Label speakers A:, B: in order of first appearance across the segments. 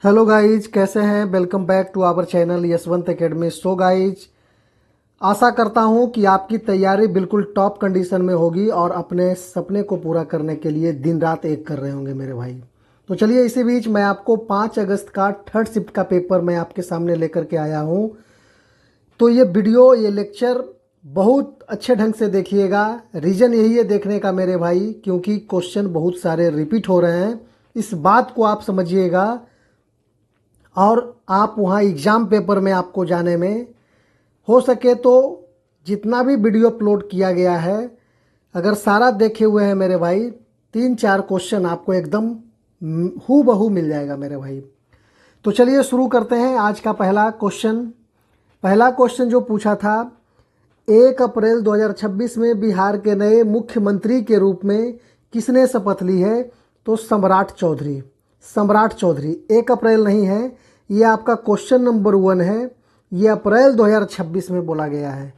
A: Hello guys, कैसे हैं। Welcome back to our channel Yashwant Academy. So guys, आशा करता हूं कि आपकी तैयारी बिल्कुल टॉप कंडीशन में होगी और अपने सपने को पूरा करने के लिए दिन रात एक कर रहे होंगे मेरे भाई। तो चलिए, इसी बीच मैं आपको 5 अगस्त का थर्ड शिफ्ट का पेपर मैं आपके सामने लेकर के आया हूं। तो ये वीडियो, ये लेक्चर बहुत अच्छे ढंग से देखिएगा। रीज़न यही है देखने का मेरे भाई, क्योंकि क्वेश्चन बहुत सारे रिपीट हो रहे हैं। इस बात को आप समझिएगा और आप वहाँ एग्ज़ाम पेपर में आपको जाने में हो सके तो जितना भी वीडियो अपलोड किया गया है, अगर सारा देखे हुए हैं मेरे भाई, 3-4 क्वेश्चन आपको एकदम हू बहू मिल जाएगा मेरे भाई। तो चलिए शुरू करते हैं आज का पहला क्वेश्चन। पहला क्वेश्चन जो पूछा था, 1 अप्रैल 2026 में बिहार के नए मुख्यमंत्री के रूप में किसने शपथ ली है? तो सम्राट चौधरी। सम्राट चौधरी 1 अप्रैल नहीं है, ये आपका क्वेश्चन नंबर 1 है। ये अप्रैल 2026 में बोला गया है।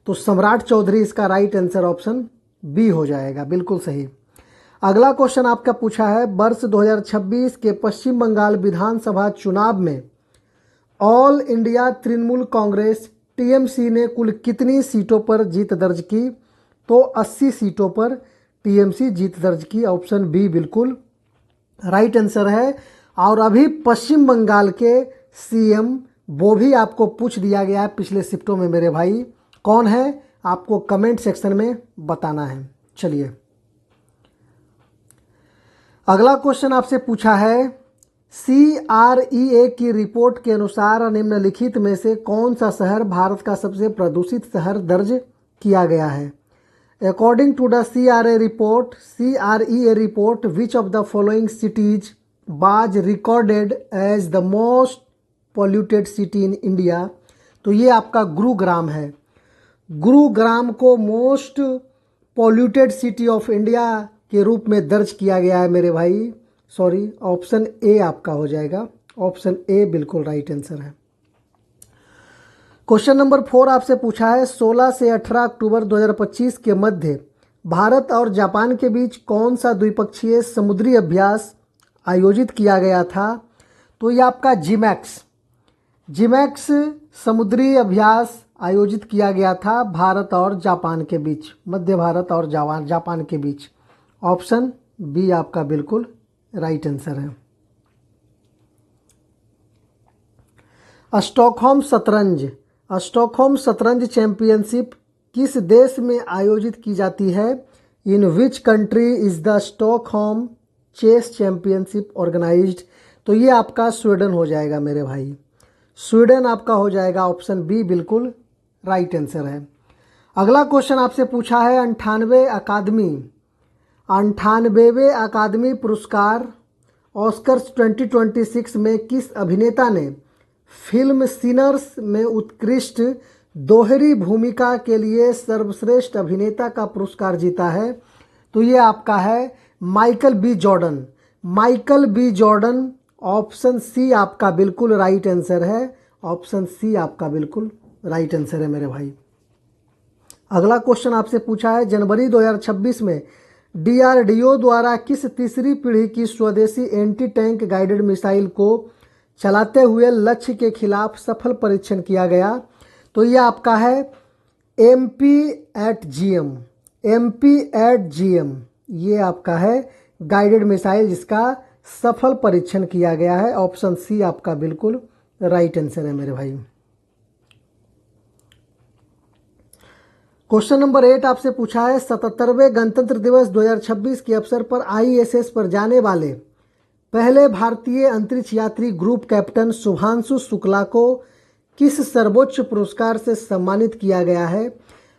A: तो सम्राट चौधरी इसका राइट आंसर ऑप्शन बी हो जाएगा, बिल्कुल सही। अगला क्वेश्चन आपका पूछा है, वर्ष 2026 के पश्चिम बंगाल विधानसभा चुनाव में all India Trinamool Congress TMC ने कुल कितनी सीटों पर जीत दर्ज की? तो 80 सीटों पर टीएमसी जीत दर्ज की। ऑप्शन बी बिल्कुल राइट आंसर है। और अभी पश्चिम बंगाल के सीएम, वो भी आपको पूछ दिया गया है पिछले शिफ्टों में मेरे भाई। कौन है आपको कमेंट सेक्शन में बताना है। चलिए, अगला क्वेश्चन आपसे पूछा है, CREA की रिपोर्ट के अनुसार निम्नलिखित में से कौन सा शहर भारत का सबसे प्रदूषित शहर दर्ज किया गया है? According to the CREA report, which of the following cities was recorded as the most polluted city in India? तो ये आपका गुरुग्राम है। गुरुग्राम को most polluted city of India के रूप में दर्ज किया गया है मेरे भाई। सॉरी, ऑप्शन ए आपका हो जाएगा। ऑप्शन ए बिल्कुल राइट आंसर है। क्वेश्चन नंबर 4 आपसे पूछा है, 16 से 18 अक्टूबर 2025 के मध्य भारत और जापान के बीच कौन सा द्विपक्षीय समुद्री अभ्यास आयोजित किया गया था? तो ये आपका जिमैक्स समुद्री अभ्यास आयोजित किया गया था भारत और जापान के बीच, मध्य भारत और जापान के बीच। ऑप्शन बी आपका बिल्कुल राइट आंसर है। स्टॉकहोम शतरंज चैंपियनशिप किस देश में आयोजित की जाती है? In which country is the Stockholm chess championship organized? तो ये आपका स्वीडन हो जाएगा मेरे भाई। स्वीडन आपका हो जाएगा। ऑप्शन बी बिल्कुल राइट आंसर है। अगला क्वेश्चन आपसे पूछा है, 98वें अकादमी पुरस्कार ऑस्कर्स 2026 में किस अभिनेता ने फिल्म सिनर्स में उत्कृष्ट दोहरी भूमिका के लिए सर्वश्रेष्ठ अभिनेता का पुरस्कार जीता है? तो ये आपका है Michael B Jordan. Option C आपका बिल्कुल राइट आंसर है। ऑप्शन सी आपका बिल्कुल राइट आंसर है मेरे भाई। अगला क्वेश्चन आपसे पूछा है, जनवरी 2026 में DRDO द्वारा किस तीसरी पीढ़ी की स्वदेशी एंटी टैंक गाइडेड मिसाइल को चलाते हुए लक्ष्य के खिलाफ सफल परीक्षण किया गया? तो ये आपका है MP@GM। ये आपका है गाइडेड मिसाइल जिसका सफल परीक्षण किया गया है। ऑप्शन सी आपका बिल्कुल राइट आंसर है मेरे भाई। क्वेश्चन नंबर 8 आपसे पूछा है, 77वें गणतंत्र दिवस 2026 के अवसर पर ISS पर जाने वाले पहले भारतीय अंतरिक्ष यात्री ग्रुप कैप्टन शुभांशु शुक्ला को किस सर्वोच्च पुरस्कार से सम्मानित किया गया है?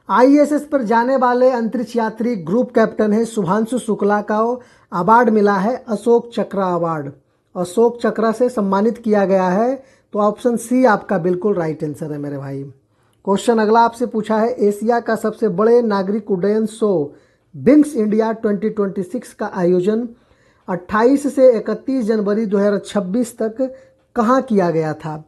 A: ISS पर जाने वाले अंतरिक्ष यात्री ग्रुप कैप्टन है शुभांशु शुक्ला का अवार्ड मिला है अशोक चक्र अवार्ड। अशोक चक्र से सम्मानित किया गया है। तो ऑप्शन सी आपका बिल्कुल राइट आंसर है मेरे भाई। क्वेश्चन अगला आपसे पूछा है, एशिया का सबसे बड़े नागरिक उड्डयन शो विंग्स इंडिया 2026 का आयोजन 28 से 31 जनवरी 2026 तक कहाँ किया गया था?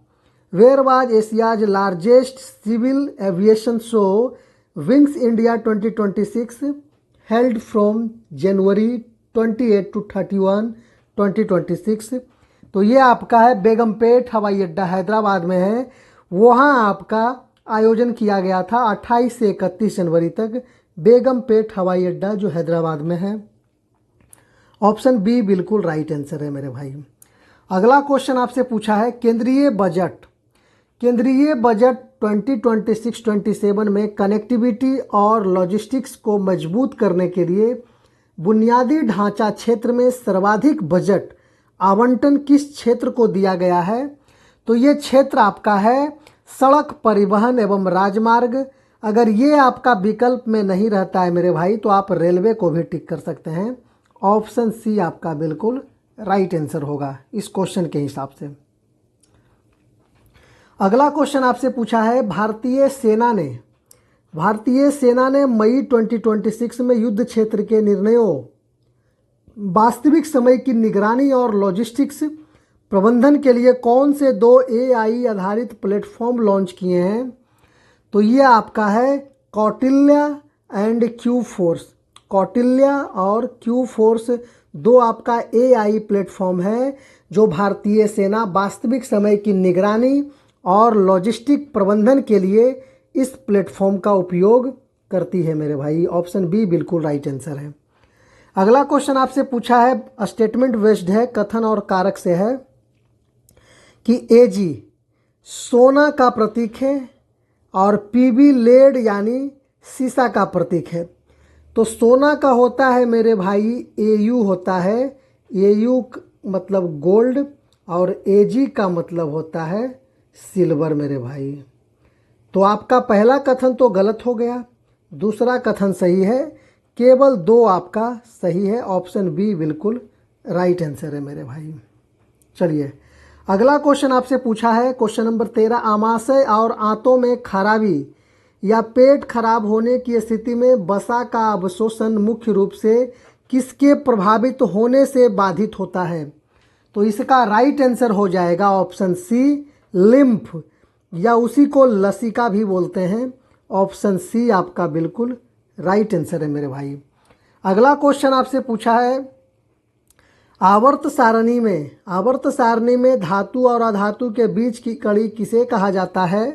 A: Where was Asia's largest civil aviation show Wings India 2026 held from January 28 to 31, 2026। तो ये आपका है बेगमपेट हवाई अड्डा हैदराबाद में है। वहाँ आपका आयोजन किया गया था 28 से 31 जनवरी तक, बेगमपेट हवाई अड्डा जो हैदराबाद में है। ऑप्शन बी बिल्कुल राइट आंसर है मेरे भाई। अगला क्वेश्चन आपसे पूछा है केंद्रीय बजट 2026-27 में कनेक्टिविटी और लॉजिस्टिक्स को मजबूत करने के लिए बुनियादी ढांचा क्षेत्र में सर्वाधिक बजट आवंटन किस क्षेत्र को दिया गया है? तो ये क्षेत्र आपका है सड़क परिवहन एवं राजमार्ग। अगर ये आपका विकल्प में नहीं रहता है मेरे भाई तो आप रेलवे को भी टिक कर सकते हैं। ऑप्शन सी आपका बिल्कुल राइट आंसर होगा इस क्वेश्चन के हिसाब से। अगला क्वेश्चन आपसे पूछा है भारतीय सेना ने मई 2026 में युद्ध क्षेत्र के निर्णयों, वास्तविक समय की निगरानी और लॉजिस्टिक्स प्रबंधन के लिए कौन से 2 AI आधारित प्लेटफॉर्म लॉन्च किए हैं? तो ये आपका है Kautilya and Q force. Kautilya और क्यू फोर्स 2 आपका AI प्लेटफॉर्म है जो भारतीय सेना वास्तविक समय की निगरानी और लॉजिस्टिक प्रबंधन के लिए इस प्लेटफॉर्म का उपयोग करती है मेरे भाई। ऑप्शन बी बिल्कुल राइट आंसर है। अगला क्वेश्चन आपसे पूछा है स्टेटमेंट बेस्ड है, कथन और कारक से है कि AG सोना का प्रतीक है और PB लेड यानी सीसा का प्रतीक है। तो सोना का होता है मेरे भाई AU होता है, AU मतलब गोल्ड, और AG का मतलब होता है सिल्वर मेरे भाई। तो आपका पहला कथन तो गलत हो गया, दूसरा कथन सही है, केवल 2 आपका सही है। ऑप्शन बी बिल्कुल राइट आंसर है मेरे भाई। चलिए अगला क्वेश्चन आपसे पूछा है क्वेश्चन नंबर 13, आमाशय और आंतों में खराबी या पेट खराब होने की स्थिति में वसा का अवशोषण मुख्य रूप से किसके प्रभावित होने से बाधित होता है? तो इसका राइट आंसर हो जाएगा ऑप्शन सी लिम्फ, या उसी को लसिका भी बोलते हैं। ऑप्शन सी आपका बिल्कुल राइट आंसर है मेरे भाई। अगला क्वेश्चन आपसे पूछा है आवर्त सारणी में धातु और अधातु के बीच की कड़ी किसे कहा जाता है?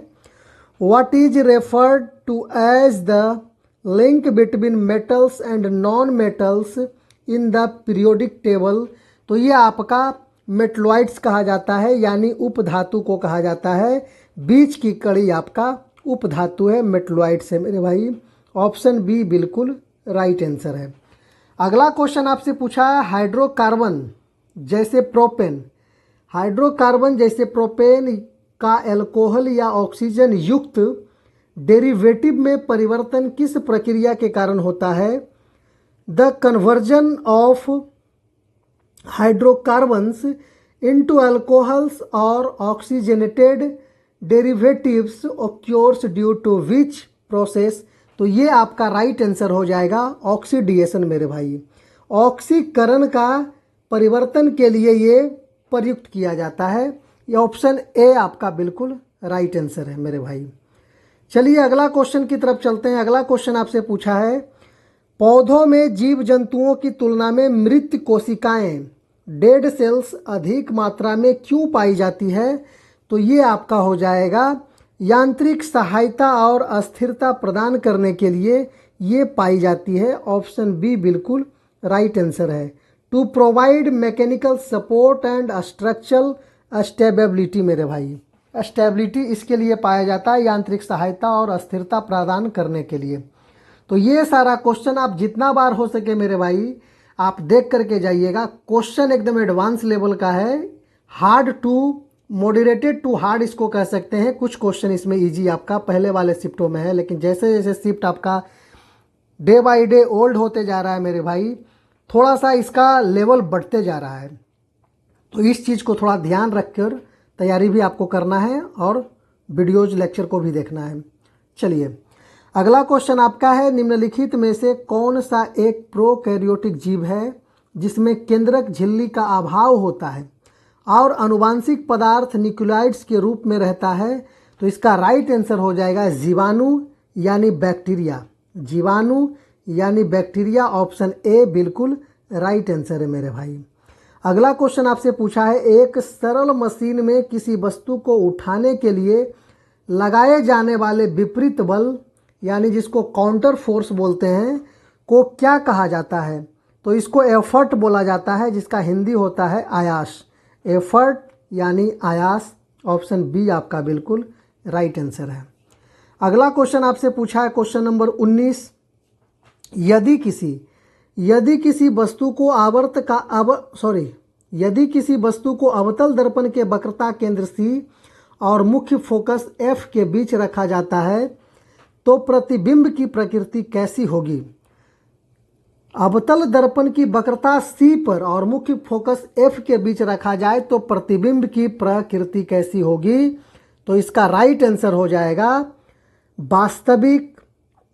A: What is referred to as the link between metals and non metals in the periodic table? तो ये आपका मेटलॉइड्स कहा जाता है, यानी उपधातु को कहा जाता है। बीच की कड़ी आपका उपधातु है, मेटलॉइड्स है मेरे भाई। ऑप्शन बी बिल्कुल राइट आंसर है। अगला क्वेश्चन आपसे पूछा है हाइड्रोकार्बन जैसे प्रोपेन का अल्कोहल या ऑक्सीजन युक्त डेरिवेटिव में परिवर्तन किस प्रक्रिया के कारण होता है? The conversion of hydrocarbons into alcohols और oxygenated derivatives occurs due to which process? तो ये आपका राइट आंसर हो जाएगा ऑक्सीडेशन मेरे भाई। ऑक्सीकरण का परिवर्तन के लिए ये प्रयुक्त किया जाता है। ये ऑप्शन ए आपका बिल्कुल राइट आंसर है मेरे भाई। चलिए अगला क्वेश्चन की तरफ चलते हैं। अगला क्वेश्चन आपसे पूछा है पौधों में जीव जंतुओं की तुलना में मृत कोशिकाएं डेड सेल्स अधिक मात्रा में क्यों पाई जाती है? तो ये आपका हो जाएगा यांत्रिक सहायता और अस्थिरता प्रदान करने के लिए ये पाई जाती है। ऑप्शन बी बिल्कुल राइट आंसर है। To provide mechanical support and structural stability मेरे भाई। स्टेबिलिटी इसके लिए पाया जाता है, यांत्रिक सहायता और अस्थिरता प्रदान करने के लिए। तो ये सारा क्वेश्चन आप जितना बार हो सके मेरे भाई आप देख करके जाइएगा। क्वेश्चन एकदम एडवांस लेवल का है, hard to moderated to hard इसको कह सकते हैं। कुछ क्वेश्चन इसमें इजी आपका पहले वाले शिफ्टों में है, लेकिन जैसे जैसे शिफ्ट आपका डे बाय डे ओल्ड होते जा रहा है मेरे भाई, थोड़ा सा इसका लेवल बढ़ते जा रहा है। तो इस चीज़ को थोड़ा ध्यान रखकर तैयारी भी आपको करना है और वीडियोज लेक्चर को भी देखना है। चलिए अगला क्वेश्चन आपका है निम्नलिखित में से कौन सा एक प्रोकैरियोटिक जीव है जिसमें केंद्रक झिल्ली का अभाव होता है और आनुवांशिक पदार्थ न्यूक्लियोइड्स के रूप में रहता है? तो इसका राइट आंसर हो जाएगा जीवाणु यानी बैक्टीरिया। जीवाणु यानी बैक्टीरिया। ऑप्शन ए बिल्कुल राइट आंसर है मेरे भाई। अगला क्वेश्चन आपसे पूछा है, एक सरल मशीन में किसी वस्तु को उठाने के लिए लगाए जाने वाले विपरीत बल यानी जिसको काउंटर फोर्स बोलते हैं को क्या कहा जाता है? तो इसको एफर्ट बोला जाता है, जिसका हिंदी होता है आयास। एफर्ट यानी आयास। ऑप्शन बी आपका बिल्कुल राइट आंसर है। अगला क्वेश्चन आपसे पूछा है क्वेश्चन नंबर 19, यदि किसी वस्तु को अवतल दर्पण के वक्रता केंद्र C और मुख्य फोकस F के बीच रखा जाता है तो प्रतिबिंब की प्रकृति कैसी होगी? अवतल दर्पण की वक्रता C पर और मुख्य फोकस F के बीच रखा जाए तो प्रतिबिंब की प्रकृति कैसी होगी? तो इसका राइट आंसर हो जाएगा वास्तविक,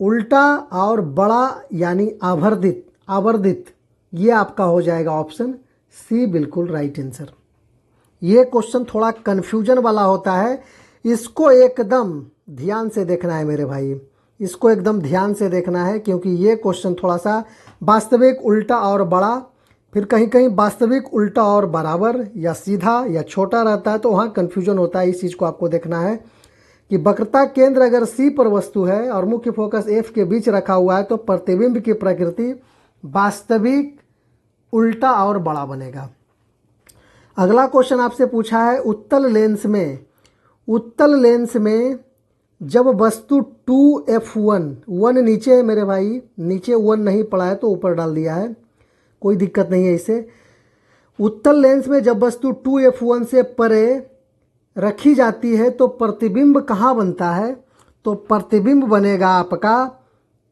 A: उल्टा और बड़ा यानी आवर्धित। ये आपका हो जाएगा ऑप्शन सी बिल्कुल राइट आंसर। ये क्वेश्चन थोड़ा कन्फ्यूजन वाला होता है, इसको एकदम ध्यान से देखना है मेरे भाई, इसको एकदम ध्यान से देखना है, क्योंकि ये क्वेश्चन थोड़ा सा वास्तविक, उल्टा और बड़ा, फिर कहीं कहीं वास्तविक, उल्टा और बराबर या सीधा या छोटा रहता है, तो वहाँ कन्फ्यूजन होता है। इस चीज़ को आपको देखना है कि वक्रता केंद्र अगर C पर वस्तु है और मुख्य फोकस F के बीच रखा हुआ है तो प्रतिबिंब की प्रकृति वास्तविक, उल्टा और बड़ा बनेगा। अगला क्वेश्चन आपसे पूछा है, उत्तल लेंस में जब वस्तु 2F1, 1 नीचे है मेरे भाई, नीचे 1 नहीं पड़ा है तो ऊपर डाल दिया है, कोई दिक्कत नहीं है इसे। उत्तल लेंस में जब वस्तु 2F1 से परे रखी जाती है तो प्रतिबिंब कहाँ बनता है? तो प्रतिबिंब बनेगा आपका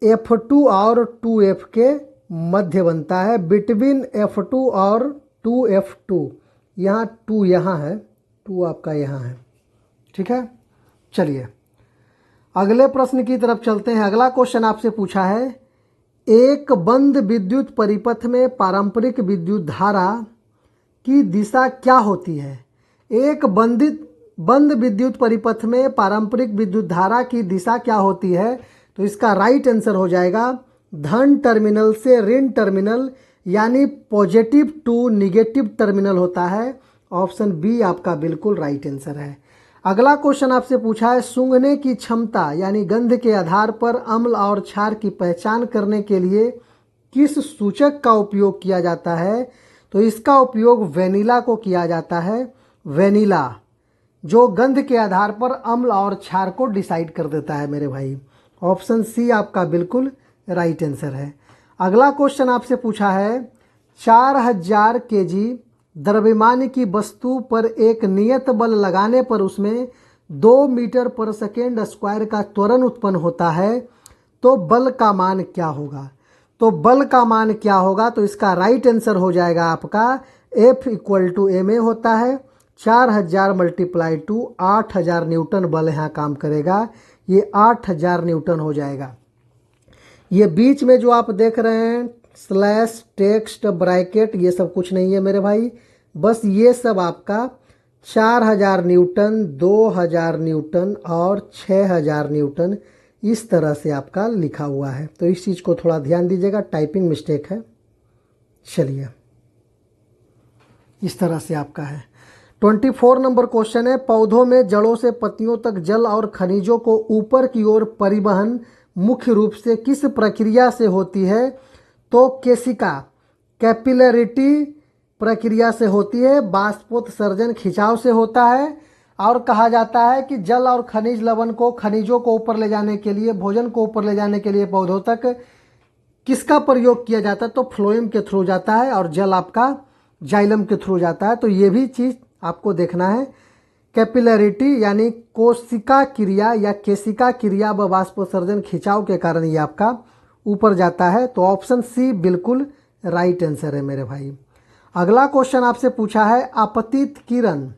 A: F2 और 2F के मध्य बनता है, बिटवीन F2 और 2F2। यहाँ 2 यहाँ है, 2 आपका यहाँ है, ठीक है। चलिए अगले प्रश्न की तरफ चलते हैं। अगला क्वेश्चन आपसे पूछा है, एक बंद विद्युत परिपथ में पारंपरिक विद्युत धारा की दिशा क्या होती है? एक बंद विद्युत परिपथ में पारंपरिक विद्युत धारा की दिशा क्या होती है? तो इसका राइट आंसर हो जाएगा धन टर्मिनल से ऋण टर्मिनल, यानी पॉजिटिव टू निगेटिव टर्मिनल होता है। ऑप्शन बी आपका बिल्कुल राइट आंसर है। अगला क्वेश्चन आपसे पूछा है, सूंघने की क्षमता यानी गंध के आधार पर अम्ल और क्षार की पहचान करने के लिए किस सूचक का उपयोग किया जाता है? तो इसका उपयोग वेनिला को किया जाता है। वेनिला जो गंध के आधार पर अम्ल और क्षार को डिसाइड कर देता है मेरे भाई। ऑप्शन सी आपका बिल्कुल राइट आंसर है। अगला क्वेश्चन आपसे पूछा है, 4000 kg द्रव्यमान की वस्तु पर एक नियत बल लगाने पर उसमें 2 मीटर पर सेकेंड स्क्वायर का त्वरण उत्पन्न होता है, तो बल का मान क्या होगा? तो बल का मान क्या होगा? तो इसका राइट आंसर हो जाएगा आपका F = ma होता है। 4000 × 2 8000 न्यूटन बल यहाँ काम करेगा, ये 8000 न्यूटन हो जाएगा। ये बीच में जो आप देख रहे हैं स्लैश, टेक्स्ट, ब्रैकेट, ये सब कुछ नहीं है मेरे भाई, बस ये सब आपका 4000 न्यूटन, 2000 न्यूटन और 6000 न्यूटन इस तरह से आपका लिखा हुआ है, तो इस चीज़ को थोड़ा ध्यान दीजिएगा, टाइपिंग मिस्टेक है। चलिए इस तरह से आपका है। 24 नंबर क्वेश्चन है, पौधों में जड़ों से पत्तियों तक जल और खनिजों को ऊपर की ओर परिवहन मुख्य रूप से किस प्रक्रिया से होती है? तो केशिका कैपिलरिटी प्रक्रिया से होती है, बाष्पोत्सर्जन खिंचाव से होता है, और कहा जाता है कि जल और खनिज लवण को, खनिजों को ऊपर ले जाने के लिए, भोजन को ऊपर ले जाने के लिए पौधों तक किसका प्रयोग किया जाता है? तो फ्लोएम के थ्रू जाता है, और जल आपका जाइलम के थ्रू जाता है। तो ये भी चीज़ आपको देखना है। कैपिलरिटी यानी कोशिका क्रिया या केशिका क्रिया व बाष्पोत्सर्जन खिंचाव के कारण ये आपका ऊपर जाता है। तो ऑप्शन सी बिल्कुल राइट आंसर है मेरे भाई। अगला क्वेश्चन आपसे पूछा है, आपतित किरण,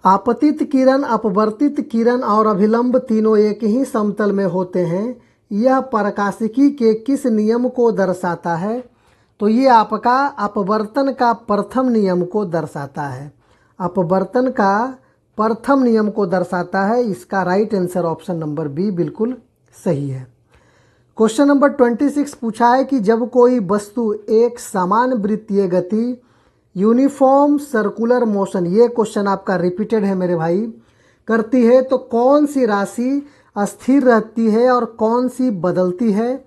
A: अपवर्तित किरण और अभिलंब तीनों एक ही समतल में होते हैं, यह प्रकाशिकी के किस नियम को दर्शाता है? तो ये आपका अपवर्तन का प्रथम नियम को दर्शाता है, अपवर्तन का प्रथम नियम को दर्शाता है। इसका right answer option number B बिल्कुल सही है। क्वेश्चन नंबर 26 पूछा है कि जब कोई वस्तु एक समान वृत्तीय गति यूनिफॉर्म सर्कुलर मोशन, ये क्वेश्चन आपका रिपीटेड है मेरे भाई, करती है तो कौन सी राशि अस्थिर रहती है और कौन सी बदलती है?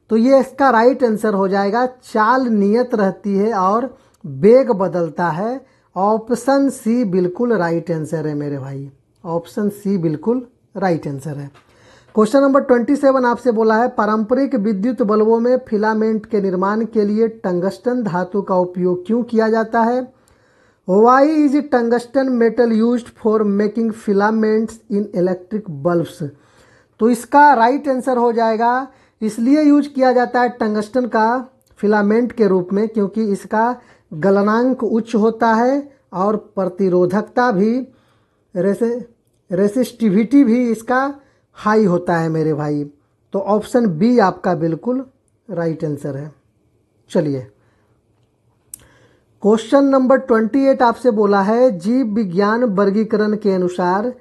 A: तो ये इसका राइट आंसर हो जाएगा, चाल नियत रहती है और वेग बदलता है। ऑप्शन सी बिल्कुल राइट आंसर है मेरे भाई, ऑप्शन सी बिल्कुल राइट आंसर है। क्वेश्चन नंबर 27 आपसे बोला है, पारंपरिक विद्युत बल्बों में फिलामेंट के निर्माण के लिए टंगस्टन धातु का उपयोग क्यों किया जाता है? Why is tungsten metal used for making filaments in electric bulbs? तो इसका राइट आंसर हो जाएगा, इसलिए यूज किया जाता है टंगस्टन का फिलामेंट के रूप में क्योंकि इसका गलनांक उच्च होता है और प्रतिरोधकता भी, रेसिस्टिविटी भी इसका हाई होता है मेरे भाई। तो ऑप्शन बी आपका बिल्कुल राइट आंसर है। चलिए क्वेश्चन नंबर 28 आपसे बोला है, जीव विज्ञान वर्गीकरण के अनुसार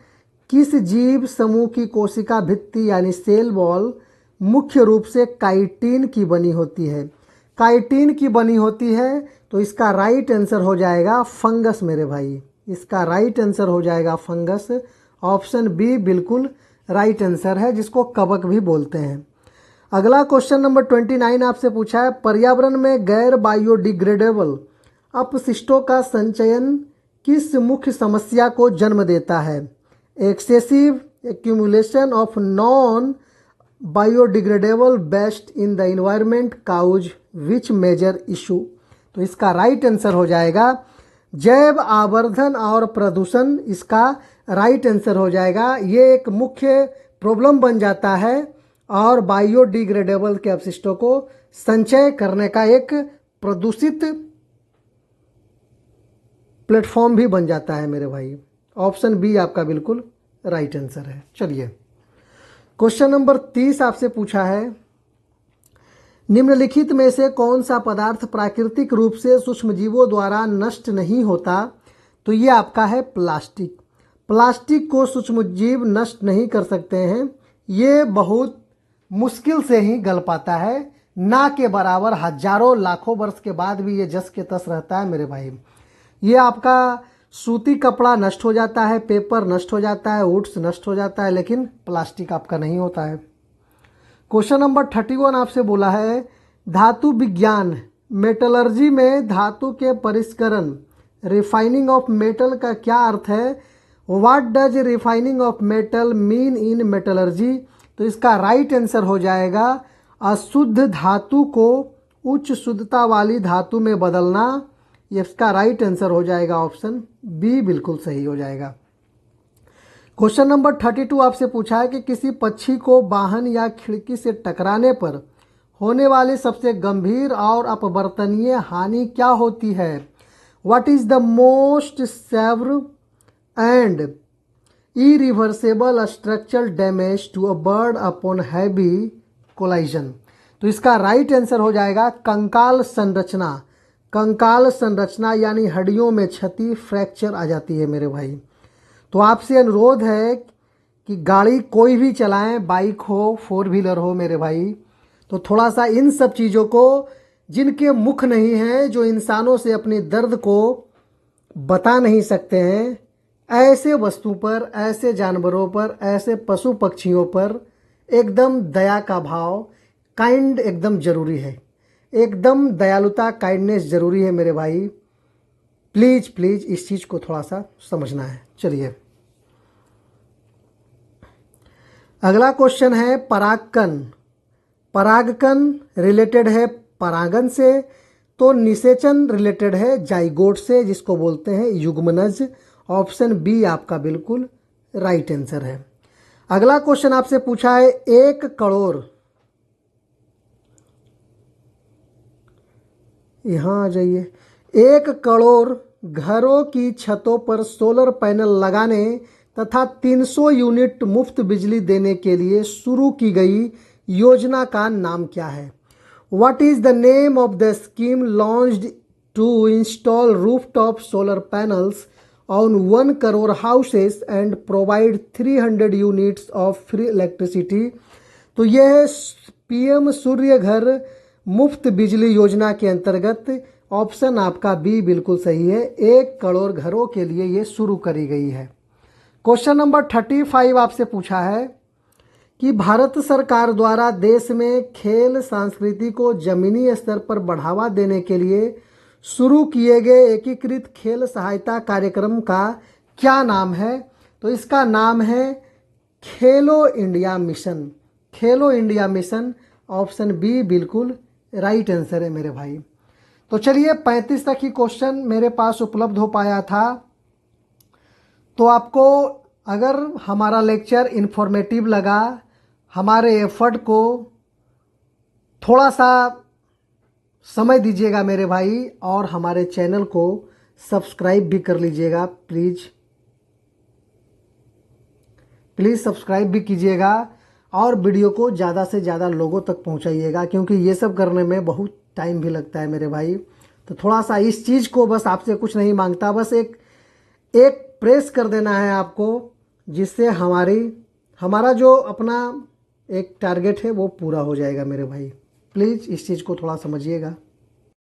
A: किस जीव समूह की कोशिका भित्ति यानी सेल वॉल मुख्य रूप से काइटिन की बनी होती है? काइटिन की बनी होती है तो इसका राइट आंसर हो जाएगा फंगस मेरे भाई, इसका राइट आंसर हो जाएगा फंगस। ऑप्शन बी बिल्कुल राइट आंसर है, जिसको कवक भी बोलते हैं। अगला क्वेश्चन नंबर 29 आपसे पूछा है, पर्यावरण में गैर बायोडिग्रेडेबल अपशिष्टों का संचयन किस मुख्य समस्या को जन्म देता है? Excessive accumulation of non biodegradable waste in the environment cause which major issue? तो इसका राइट आंसर हो जाएगा जैव आवर्धन और प्रदूषण, इसका राइट आंसर हो जाएगा। ये एक मुख्य प्रॉब्लम बन जाता है और बायोडिग्रेडेबल के अपशिष्टों को संचय करने का एक प्रदूषित प्लेटफॉर्म भी बन जाता है मेरे भाई। ऑप्शन बी आपका बिल्कुल राइट आंसर है। चलिए क्वेश्चन नंबर 30 आपसे पूछा है, निम्नलिखित में से कौन सा पदार्थ प्राकृतिक रूप से सूक्ष्मजीवों द्वारा नष्ट नहीं होता? तो ये आपका है प्लास्टिक। प्लास्टिक को सूक्ष्मजीव नष्ट नहीं कर सकते हैं, ये बहुत मुश्किल से ही गल पाता है, ना के बराबर हजारों लाखों वर्ष के बाद भी ये जस के तस रहता है मेरे भाई। ये आपका सूती कपड़ा नष्ट हो जाता है, पेपर नष्ट हो जाता है, वुड्स नष्ट हो जाता है, लेकिन प्लास्टिक आपका नहीं होता है। क्वेश्चन नंबर 31 आपसे बोला है, धातु विज्ञान मेटलर्जी में धातु के परिष्करण रिफाइनिंग ऑफ मेटल का क्या अर्थ है? What does refining of metal mean in metallurgy? तो इसका राइट आंसर हो जाएगा अशुद्ध धातु को उच्च शुद्धता वाली धातु में बदलना। इसका राइट आंसर हो जाएगा ऑप्शन बी बिल्कुल सही हो जाएगा। क्वेश्चन नंबर 32 आपसे पूछा है कि किसी पक्षी को वाहन या खिड़की से टकराने पर होने वाली सबसे गंभीर और अपवर्तनीय हानि क्या होती है? What is the most severe and irreversible structural damage to a bird upon heavy collision? तो इसका राइट आंसर हो जाएगा कंकाल संरचना। कंकाल संरचना यानी हड्डियों में क्षति, फ्रैक्चर आ जाती है मेरे भाई। तो आपसे अनुरोध है कि गाड़ी कोई भी चलाएं, बाइक हो, 4 व्हीलर हो मेरे भाई, तो थोड़ा सा इन सब चीज़ों को, जिनके मुख नहीं हैं, जो इंसानों से अपने दर्द को बता नहीं सकते हैं, ऐसे वस्तु पर, ऐसे जानवरों पर, ऐसे पशु पक्षियों पर एकदम दया का भाव, काइंड एकदम ज़रूरी है। एकदम दयालुता, काइंडनेस ज़रूरी है मेरे भाई। प्लीज़ प्लीज़ इस चीज़ को थोड़ा सा समझना है। चलिए अगला क्वेश्चन है परागकण। परागकण रिलेटेड है परागन से, तो निषेचन रिलेटेड है जाइगोट से, जिसको बोलते हैं युग्मनज। ऑप्शन बी आपका बिल्कुल राइट आंसर है। अगला क्वेश्चन आपसे पूछा है 1 करोड़, यहाँ आ जाइए, 1 करोड़ घरों की छतों पर सोलर पैनल लगाने तथा 300 यूनिट मुफ्त बिजली देने के लिए शुरू की गई योजना का नाम क्या है? What is the name of the scheme launched to install rooftop solar panels on 1 crore houses and provide 300 units of free electricity? तो यह पीएम सूर्य घर मुफ्त बिजली योजना के अंतर्गत ऑप्शन आपका बी बिल्कुल सही है। 1 करोड़ घरों के लिए ये शुरू करी गई है। क्वेश्चन नंबर 35 आपसे पूछा है कि भारत सरकार द्वारा देश में खेल संस्कृति को जमीनी स्तर पर बढ़ावा देने के लिए शुरू किए गए एकीकृत खेल सहायता कार्यक्रम का क्या नाम है? तो इसका नाम है खेलो इंडिया मिशन। खेलो इंडिया मिशन, ऑप्शन बी बिल्कुल राइट आंसर है मेरे भाई। तो चलिए 35 तक ही क्वेश्चन मेरे पास उपलब्ध हो पाया था। तो आपको अगर हमारा लेक्चर इन्फॉर्मेटिव लगा, हमारे एफर्ट को थोड़ा सा समय दीजिएगा मेरे भाई, और हमारे चैनल को सब्सक्राइब भी कर लीजिएगा। प्लीज़ सब्सक्राइब भी कीजिएगा और वीडियो को ज़्यादा से ज़्यादा लोगों तक पहुंचाइएगा, क्योंकि ये सब करने में बहुत टाइम भी लगता है मेरे भाई। तो थोड़ा सा इस चीज़ को, बस आपसे कुछ नहीं मांगता, बस एक प्रेस कर देना है आपको, जिससे हमारा जो अपना एक टारगेट है वो पूरा हो जाएगा मेरे भाई। प्लीज़ इस चीज़ को थोड़ा समझिएगा।